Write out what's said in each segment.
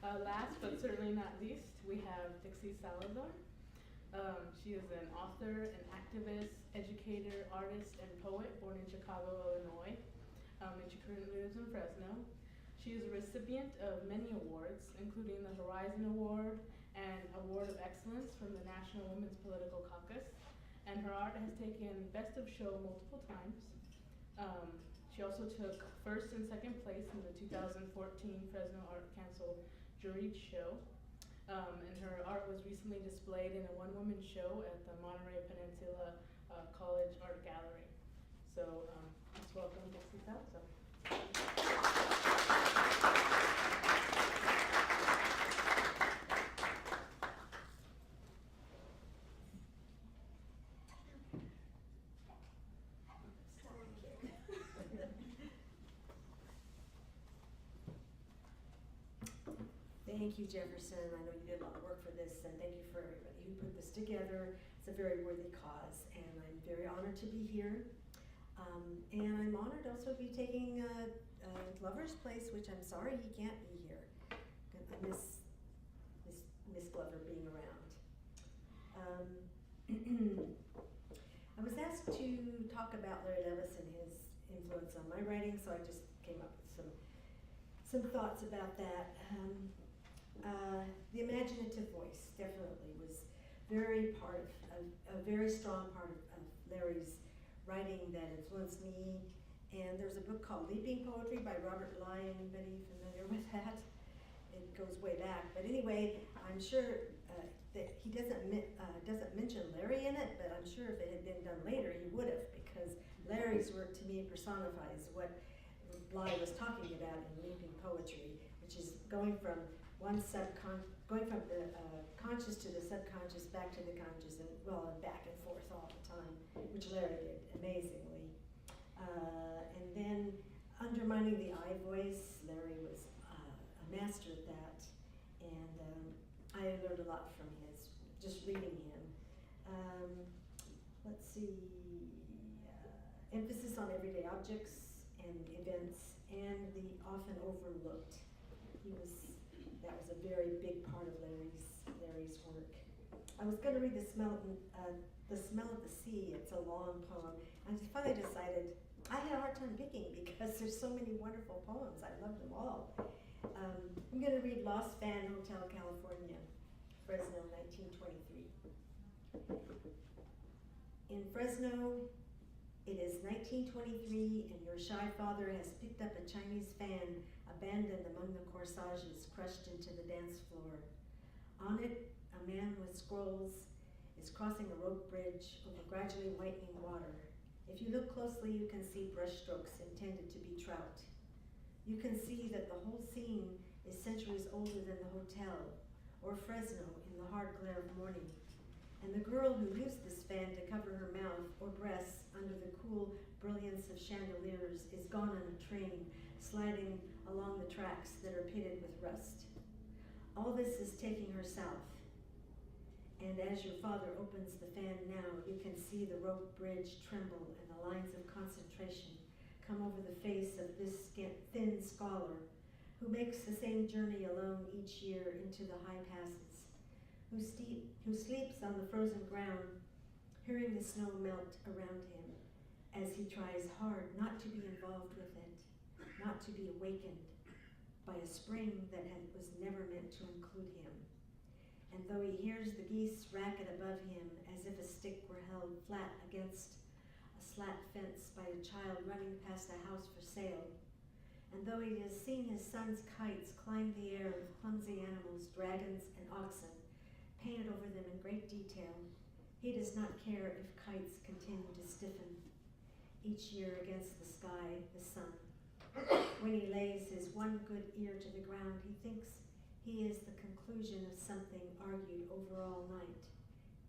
Last but certainly not least, we have Dixie Salazar. She is an author, an activist, educator, artist, and poet born in Chicago, Illinois, and she currently lives in Fresno. She is a recipient of many awards, including the Horizon Award and Award of Excellence from the National Women's Political Caucus, and her art has taken Best of Show multiple times. She also took first and second place in the 2014 Fresno Art Council juried show. And her art was recently displayed in a one-woman show at the Monterey Peninsula College Art Gallery. So let's welcome Dixie Salazar. Thank you, Jefferson. I know you did a lot of work for this, and thank you for everybody who put this together. It's a very worthy cause, and I'm very honored to be here. And I'm honored also to be taking Glover's place, which I'm sorry he can't be here. I miss Miss Glover being around. I was asked to talk about Larry Levis and his influence on my writing, so I just came up with some thoughts about that. The imaginative voice definitely was a very strong part of Larry's writing that influenced me. And there's a book called Leaping Poetry by Robert Bly. Anybody familiar with that? It goes way back. But anyway, I'm sure that he doesn't mention Larry in it, but I'm sure if it had been done later, he would have, because Larry's work to me personifies what Bly was talking about in Leaping Poetry, which is going from the conscious to the subconscious, back to the conscious, and back and forth all the time, which Larry did amazingly. And then undermining the I voice, Larry was a master at that, and I learned a lot from just reading him. Let's see, emphasis on everyday objects and events, and the often overlooked. That was a very big part of Larry's work. I was going to read The Smell of the Sea. It's a long poem. I finally decided I had a hard time picking because there's so many wonderful poems. I love them all. I'm going to read Lost Van Hotel, California, Fresno, 1923. In Fresno, it is 1923, and your shy father has picked up a Chinese fan abandoned among the corsages crushed into the dance floor. On it, a man with scrolls is crossing a rope bridge over gradually whitening water. If you look closely, you can see brushstrokes intended to be trout. You can see that the whole scene is centuries older than the hotel, or Fresno in the hard glare of morning. And the girl who used this fan to cover her mouth or breasts under the cool brilliance of chandeliers is gone on a train, sliding along the tracks that are pitted with rust. All this is taking her south. And as your father opens the fan now, you can see the rope bridge tremble and the lines of concentration come over the face of this thin scholar who makes the same journey alone each year into the high passes, who sleeps on the frozen ground, hearing the snow melt around him as he tries hard not to be involved with it, not to be awakened by a spring that was never meant to include him. And though he hears the geese racket above him as if a stick were held flat against a slat fence by a child running past a house for sale, and though he has seen his son's kites climb the air with clumsy animals, dragons and oxen, painted over them in great detail, he does not care if kites continue to stiffen each year against the sky, the sun. When he lays his one good ear to the ground, he thinks he is the conclusion of something argued over all night.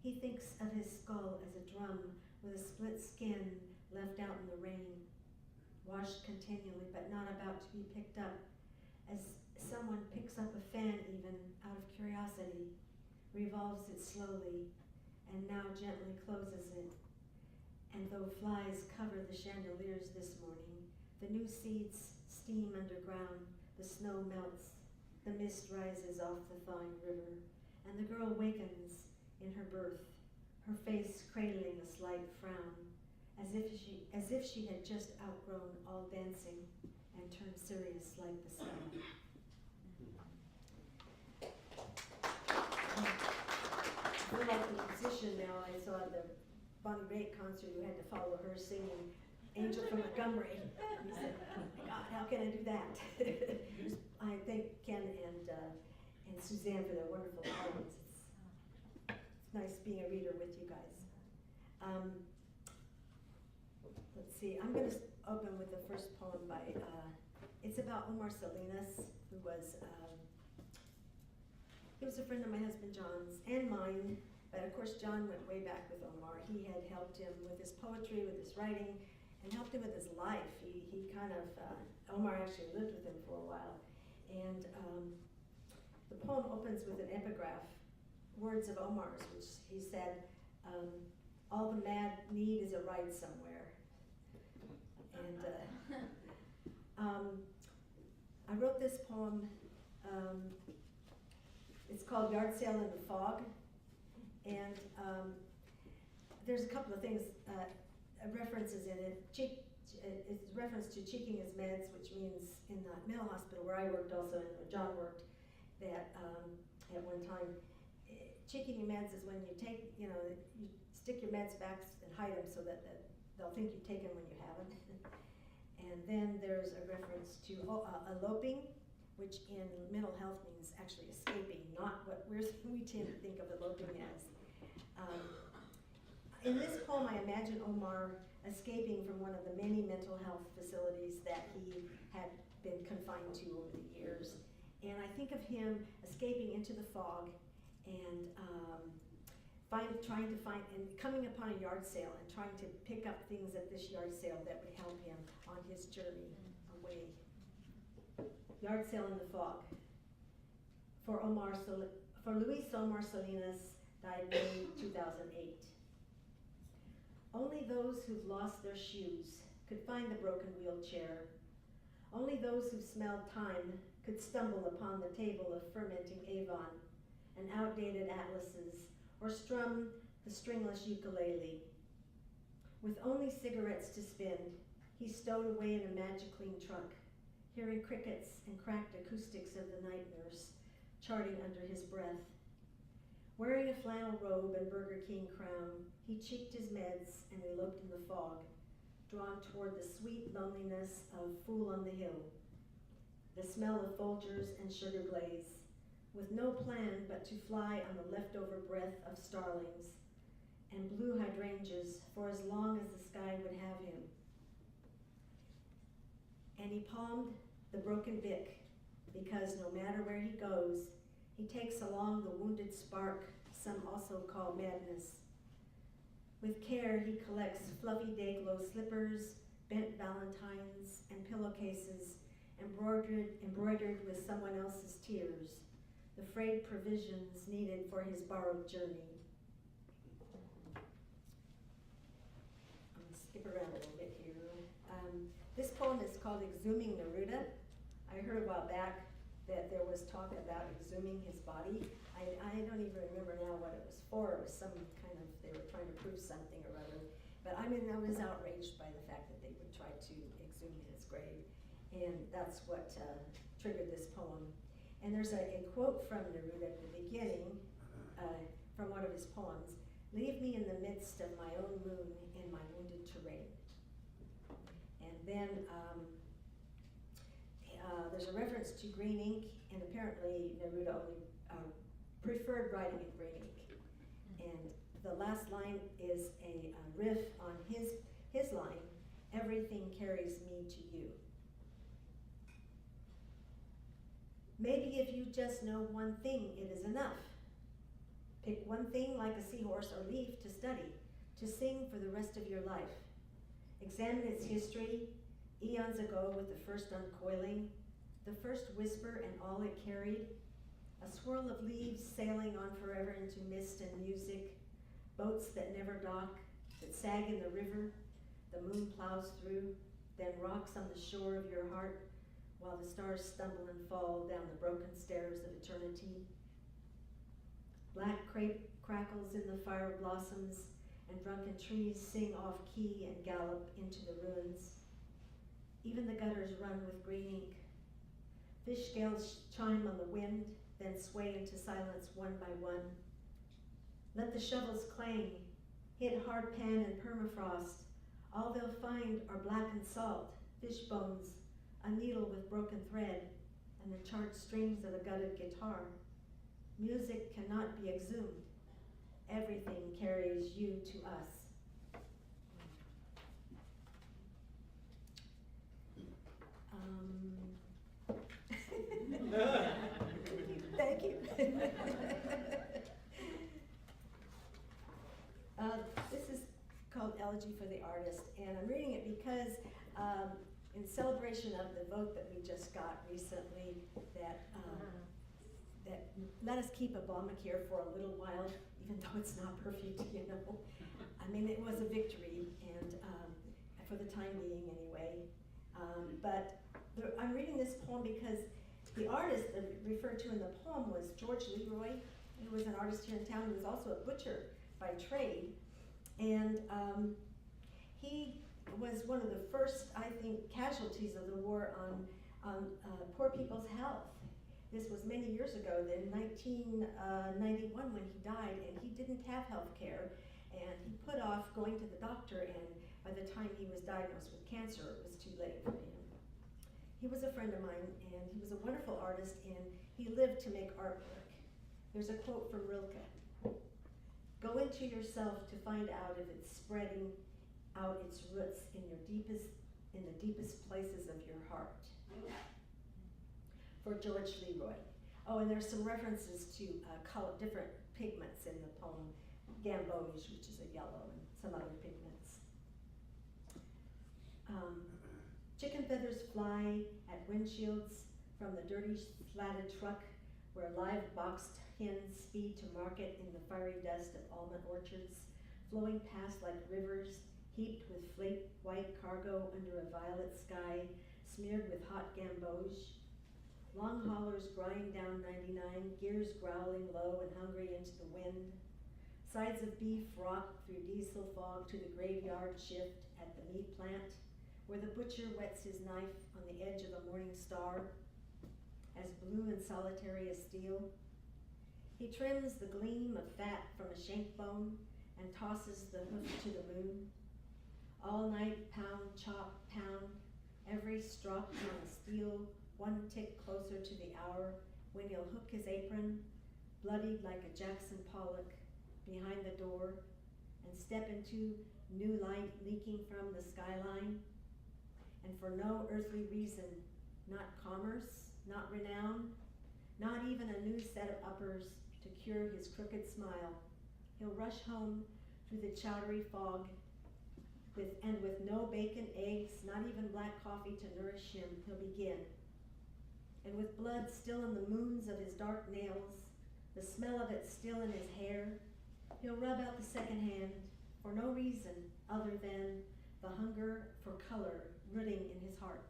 He thinks of his skull as a drum with a split skin left out in the rain, washed continually but not about to be picked up, as someone picks up a fan even out of curiosity, revolves it slowly, and now gently closes it. And though flies cover the chandeliers this morning, the new seeds steam underground, the snow melts, The mist rises off the thawing river, and the girl wakens in her berth, her face cradling a slight frown, as if she had just outgrown all dancing and turned serious like the sun. I feel like a musician now. I saw the Bonnie Raitt concert. You had to follow her singing "Angel from Montgomery." He said, "Oh my God, how can I do that?" I thank Ken and Suzanne for their wonderful poems. It's nice being a reader with you guys. Let's see. I'm going to open with the first poem by. It's about Omar Salinas, who was. He was a friend of my husband John's and mine, but of course John went way back with Omar. He had helped him with his poetry, with his writing, and helped him with his life. He kind of, Omar actually lived with him for a while. And the poem opens with an epigraph, words of Omar's, which he said, all the mad need is a ride somewhere. And I wrote this poem, it's called Yard Sale in the Fog, and there's a couple of things, references in it. It's a reference to cheeking his meds, which means in the mental hospital where I worked also and where John worked, that at one time, cheeking your meds is when you take, you stick your meds back and hide them so that they'll think you've taken when you haven't. And then there's a reference to eloping, which in mental health means actually escaping, not what we tend to think of eloping as. In this poem, I imagine Omar escaping from one of the many mental health facilities that he had been confined to over the years. And I think of him escaping into the fog and trying to find, and coming upon a yard sale and trying to pick up things at this yard sale that would help him on his journey away. Yard Sale in the Fog. For Luis Omar Salinas, died May 2008. Only those who've lost their shoes could find the broken wheelchair. Only those who've smelled time could stumble upon the table of fermenting Avon and outdated atlases, or strum the stringless ukulele. With only cigarettes to spend, he stowed away in a Magiclean truck, hearing crickets and cracked acoustics of the night nurse charting under his breath. Wearing a flannel robe and Burger King crown, he cheeked his meds and eloped in the fog, drawn toward the sweet loneliness of Fool on the Hill, the smell of Folgers and sugar glaze, with no plan but to fly on the leftover breath of starlings and blue hydrangeas for as long as the sky would have him. And he palmed the broken Bic, because no matter where he goes, he takes along the wounded spark some also call madness. With care, he collects fluffy day-glow slippers, bent valentines, and pillowcases embroidered with someone else's tears, the frayed provisions needed for his borrowed journey. I'm going to skip around a little bit here. This poem is called Exhuming Neruda. I heard a while back that there was talk about exhuming his body. I don't even remember now what it was for. It was some kind of, they were trying to prove something or other. But I was outraged by the fact that they would try to exhume his grave. And that's what triggered this poem. And there's a quote from Neruda at the beginning, from one of his poems: "Leave me in the midst of my own moon in my wounded terrain." And then there's a reference to green ink, and apparently Neruda only preferred writing in green ink. And the last line is a riff on his line, "Everything carries me to you." Maybe if you just know one thing, it is enough. Pick one thing like a seahorse or leaf to study, to sing for the rest of your life. Examine its history, eons ago with the first uncoiling, the first whisper and all it carried, a swirl of leaves sailing on forever into mist and music, boats that never dock, that sag in the river, the moon plows through, then rocks on the shore of your heart, while the stars stumble and fall down the broken stairs of eternity. Black crepe crackles in the fire blossoms, and drunken trees sing off key and gallop into the ruins. Even the gutters run with green ink. Fish scales chime on the wind, then sway into silence one by one. Let the shovels clang, hit hard pan and permafrost. All they'll find are blackened salt, fish bones, a needle with broken thread, and the charred strings of a gutted guitar. Music cannot be exhumed. Everything carries you to us. Thank you. This is called Elegy for the Artist, and I'm reading it because in celebration of the vote that we just got recently that let us keep Obamacare for a little while, even though it's not perfect, you know. I mean, it was a victory, and for the time being anyway. I'm reading this poem because the artist referred to in the poem was George Leroy. He was an artist here in town. He was also a butcher by trade. And he was one of the first, I think, casualties of the war on poor people's health. This was many years ago, in 1991 when he died, and he didn't have health care. And he put off going to the doctor, and by the time he was diagnosed with cancer, it was too late for him. He was a friend of mine, and he was a wonderful artist, and he lived to make artwork. There's a quote from Rilke. Go into yourself to find out if it's spreading out its roots in the deepest places of your heart. For George Leroy. Oh, and there's some references to different pigments in the poem. Gamboge, which is a yellow, and some other pigments. Chicken feathers fly at windshields from the dirty slatted truck where live boxed hens speed to market in the fiery dust of almond orchards, flowing past like rivers, heaped with flake white cargo under a violet sky, smeared with hot gamboge. Long haulers grind down 99, gears growling low and hungry into the wind. Sides of beef rock through diesel fog to the graveyard shift at the meat plant, where the butcher wets his knife on the edge of a morning star, as blue and solitary as steel. He trims the gleam of fat from a shank bone and tosses the hoof to the moon. All night, pound, chop, pound, every stroke on a steel, one tick closer to the hour when he'll hook his apron, bloodied like a Jackson Pollock, behind the door and step into new light leaking from the skyline. And for no earthly reason, not commerce, not renown, not even a new set of uppers to cure his crooked smile, he'll rush home through the chowdery fog with no bacon, eggs, not even black coffee to nourish him, he'll begin. And with blood still in the moons of his dark nails, the smell of it still in his hair, he'll rub out the second hand for no reason other than the hunger for color rooting in his heart.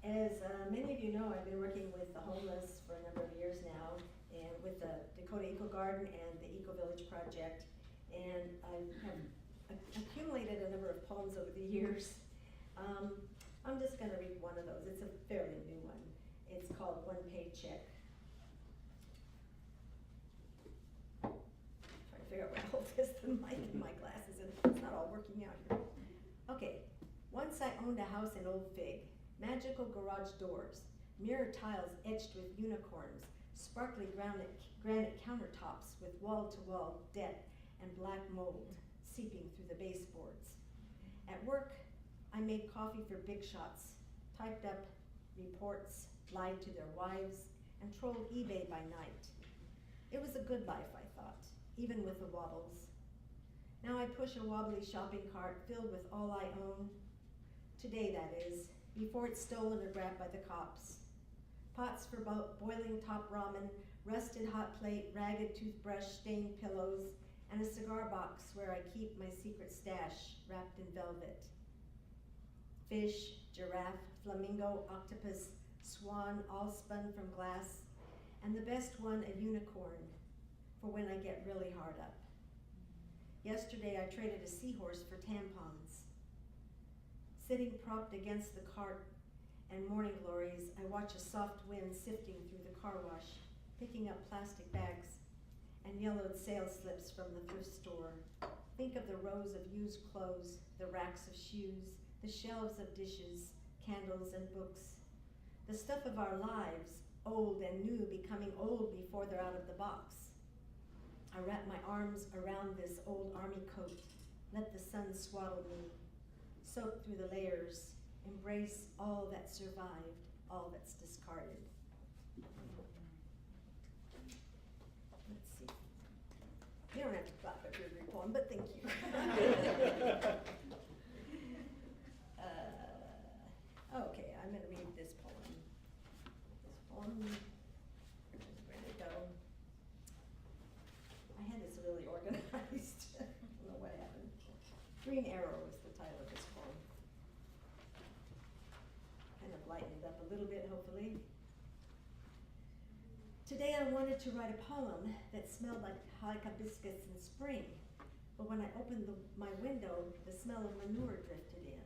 As many of you know, I've been working with the homeless for a number of years now, and with the Dakota Eco Garden and the Eco Village Project, and I have accumulated a number of poems over the years. I'm just going to read one of those. It's a fairly new one. It's called One Paycheck. Trying to figure out where to hold this, the mic and my glasses, and it's not all working out here. Okay. Once I owned a house in Old Fig. Magical garage doors, mirror tiles etched with unicorns, sparkly granite countertops with wall-to-wall debt and black mold seeping through the baseboards. At work, I made coffee for big shots, typed up reports, lied to their wives, and trolled eBay by night. It was a good life, I thought, even with the wobbles. Now I push a wobbly shopping cart filled with all I own. Today, that is, before it's stolen or grabbed by the cops. Pots for boiling top ramen, rusted hot plate, ragged toothbrush, stained pillows, and a cigar box where I keep my secret stash wrapped in velvet. Fish, giraffe, flamingo, octopus, swan, all spun from glass, and the best one, a unicorn, for when I get really hard up. Yesterday I traded a seahorse for tampons. Sitting propped against the cart and morning glories, I watch a soft wind sifting through the car wash, picking up plastic bags and yellowed sales slips from the thrift store. Think of the rows of used clothes, the racks of shoes, the shelves of dishes, candles and books. The stuff of our lives, old and new, becoming old before they're out of the box. I wrap my arms around this old army coat, let the sun swaddle me, soak through the layers, embrace all that survived, all that's discarded. Let's see. You don't have to clap at every poem, but thank you. Okay, I'm going to read this poem. Where did it go? I had this really organized. I don't know what happened. Green Arrow is the title of this poem. Kind of lightened up a little bit, hopefully. Today I wanted to write a poem that smelled like hibiscus in spring, but when I opened my window, the smell of manure drifted in.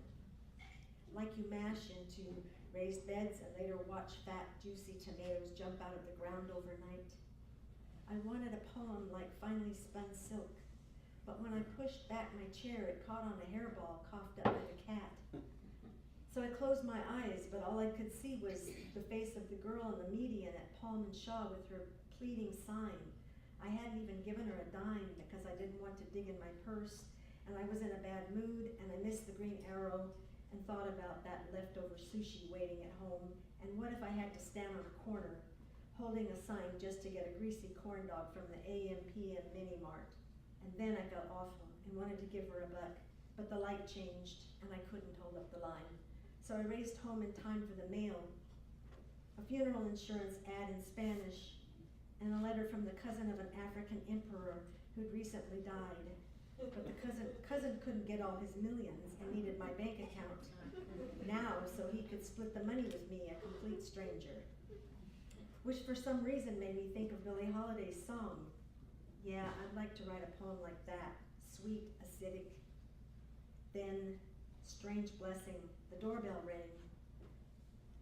Like you mash into raised beds and later watch fat, juicy tomatoes jump out of the ground overnight. I wanted a poem like finely spun silk, but when I pushed back my chair, it caught on a hairball coughed up by the cat. So I closed my eyes, but all I could see was the face of the girl in the median at Palm and Shaw with her pleading sign. I hadn't even given her a dime because I didn't want to dig in my purse, and I was in a bad mood, and I missed the Green Arrow and thought about that leftover sushi waiting at home, and what if I had to stand on a corner holding a sign just to get a greasy corn dog from the AM/PM Mini Mart. And then I felt awful and wanted to give her a buck, but the light changed and I couldn't hold up the line. So I raced home in time for the mail, a funeral insurance ad in Spanish, and a letter from the cousin of an African emperor who'd recently died. But the cousin couldn't get all his millions and needed my bank account now so he could split the money with me, a complete stranger. Which for some reason made me think of Billie Holiday's song. Yeah, I'd like to write a poem like that, sweet, acidic. Then, strange blessing, the doorbell rang.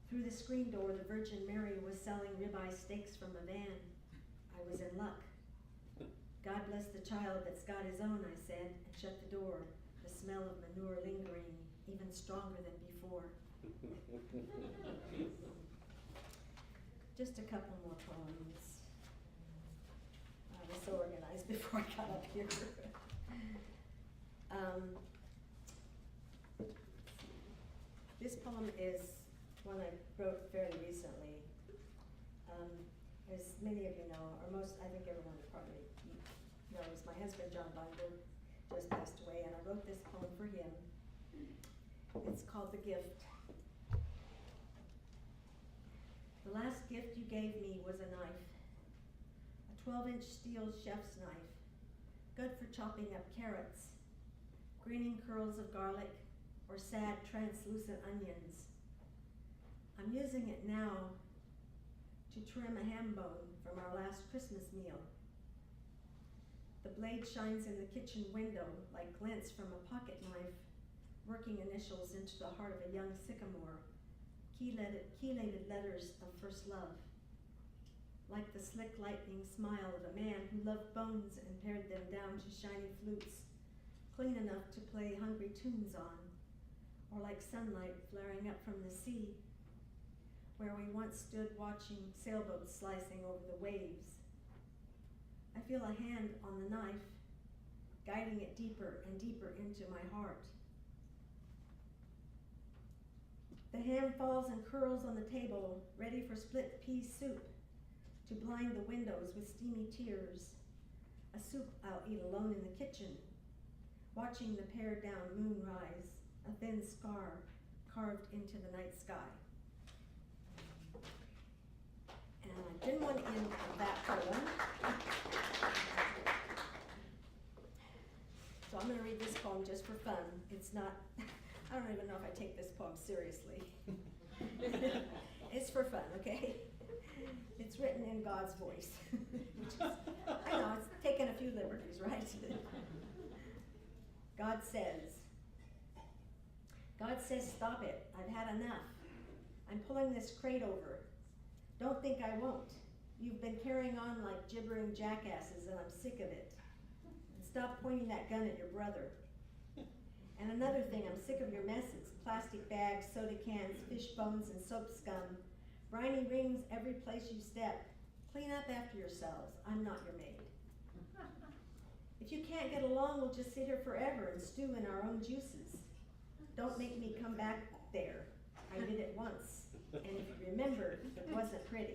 Through the screen door, the Virgin Mary was selling ribeye steaks from a van. I was in luck. God bless the child that's got his own, I said, and shut the door, the smell of manure lingering, even stronger than before. Just a couple more poems. I was so organized before I got up here. This poem is one I wrote fairly recently. As many of you know, or most, I think everyone probably knows, my husband John Weinberg just passed away, and I wrote this poem for him. It's called The Gift. The last gift you gave me was a knife, a 12-inch steel chef's knife, good for chopping up carrots, greening curls of garlic, or sad translucent onions. I'm using it now to trim a ham bone from our last Christmas meal. The blade shines in the kitchen window like glints from a pocket knife, working initials into the heart of a young sycamore, chelated letters of first love. Like the slick lightning smile of a man who loved bones and pared them down to shiny flutes, clean enough to play hungry tunes on, or like sunlight flaring up from the sea, where we once stood watching sailboats slicing over the waves. I feel a hand on the knife, guiding it deeper and deeper into my heart. The ham falls and curls on the table, ready for split pea soup, to blind the windows with steamy tears. A soup I'll eat alone in the kitchen, watching the pared down moon rise, a thin scar carved into the night sky. And I didn't want to end with that poem. So I'm gonna read this poem just for fun. It's not, I don't even know if I take this poem seriously. It's for fun, okay? It's written in God's voice. Which is, I know, it's taken a few liberties, right? God says, stop it. I've had enough. I'm pulling this crate over. Don't think I won't. You've been carrying on like gibbering jackasses, and I'm sick of it. And stop pointing that gun at your brother. And another thing, I'm sick of your messes. Plastic bags, soda cans, fish bones, and soap scum. Briny rings every place you step. Clean up after yourselves. I'm not your maid. If you can't get along, we'll just sit here forever and stew in our own juices. Don't make me come back there. I did it once. And if you remember, it wasn't pretty.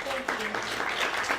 Thank you.